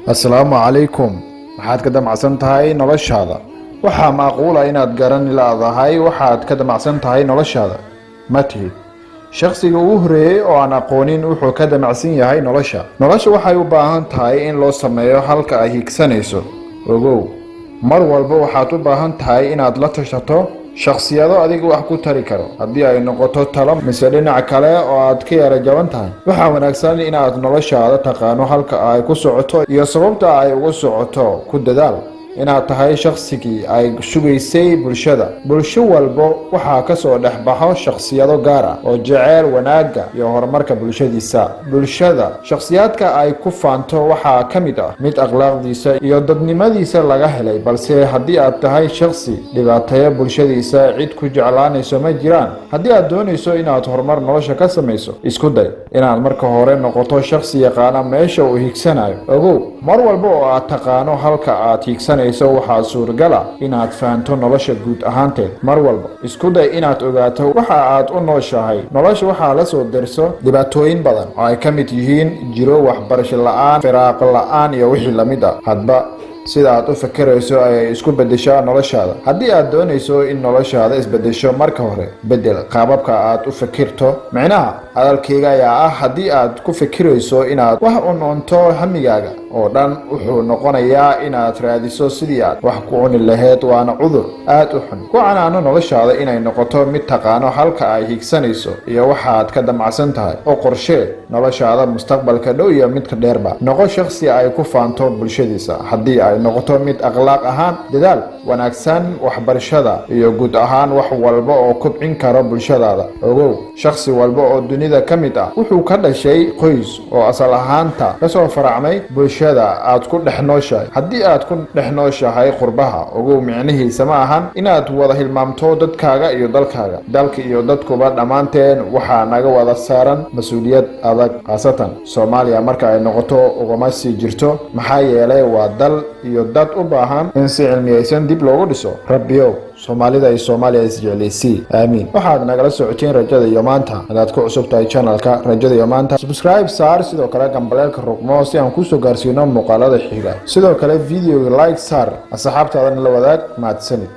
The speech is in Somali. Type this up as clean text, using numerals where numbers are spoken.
assalaamu calaykum. Waxaad ka damacsan tahay noloshaada. Waxaa macquul ah inaad garan laadahay waxaad ka damacsan tahay noloshaada. Ma tihid shakhsiga ugu horeeyay oo aan aqoonin wuxuu ka damacsan yahay nolosha. Nolosha waxay u baahan tahay in loo sameeyo halka ay higsanayso. Ogow, mar walba waxaad u baahan tahay inaad la tashato shakhsiyado adiga wax ku tari karo. Haddii ay noqoto talo mise dhinac kale oo aad ka yara jaban tahay, waxaa wanaagsan inaad noloshaada taqaano halka ay ku socoto iyo sababta ay ugu socoto. Ku dadaal inaad tahay shakhsigii ay sugaysay bulshada. Bulsho walba waxaa ka soo dhex baxo shakhsiyado gaar ah oo jecel wanaagga iyo horumarka bulshadiisa. Bulshada shakhsiyaadka ay ku faanto waxaa ka mid ah mid akhlaaqdiisa iyo dadnimadiisa laga helay, balse haddii aad tahay shakhsi dhibaateeya bulshadiisa, cid ku jeclaanayso ma jiraan. Haddii aad doonayso inaad horumar nolosha ka samayso, isku day inaad marka hore noqoto shakhsi yaqaana meesha uu higsanayo. Ogow, mar walba oo aad taqaano halka aad higsanayso, waxaa suuragal ah inaad fahanto nolosha guud ahaanteed. Mar walba isku day inaad ogaato waxa aad u nooshahay. Nolosha waxaa la soo derso dhibaatooyin badan oo ay ka mid yihiin jiro, waxbarasho la'aan, firaaqo la'aan iyo wixii la mid ah. Hadba sida aad u fikirayso ayay isku beddeshaa noloshaada. Haddii aad doonayso in noloshaada isbeddesho, marka hore beddel qaababka aad u fikirto. Micnaha hadalkayga ayaa ah, haddii aad ku fikirayso inaad wax u cunto, hamigaaga oo dhan wuxuu noqonayaa inaad raadiso sidii aad wax ku cuni lahayd. Waana cudur aad u xun. Ku canaano noloshaada inay noqoto mid taqaano halka ay higsanayso iyo waxaad ka damacsan tahay, oo qorshee noloshaada mustaqbalka dhow iyo midka dheerba. Noqo shakhsi ay ku faanto bulshadiisa. Haddii ay noqoto mid akhlaaq ahaan dadaal wanaagsan, waxbarashada iyo guud ahaan wax walba oo kobcin karo bulshadaada. Ogow, shakhsi walba oo dunida ka mid ah wuxuu ka dhashay qoys oo asal ahaanta kasoo faracmay bulshada aad ku dhex nooshahay. Haddii aad ku dhex nooshahay qurbaha, ogow micnihiisa ma ahan inaad wada hilmaamto dadkaaga iyo dalkaaga. Dalka iyo dadkuba dhammaanteen waxaa naga wada saaran mas-uuliyad adag, khaasatan Soomaaliya marka ay noqoto ugama sii jirto, maxaa yeelay waa dal iyo dad u baahan in si cilmiyeysan dib loogu dhiso. Rabbiyow Soomaalida iyo Soomaaliya isjeclaysii. Aamiin. Waxaad nagala socoteen Rajada iyo Maanta. Hadaad ku cusub tahay channelka Rajada iyo Maanta, subscribe saar, sidoo kale gambaleelka ruqmo si aan ku soo gaarsiino muuqaalada xiga. Sidoo kale video like saar, asxaabtaadana la wadaag. Mahadsanid.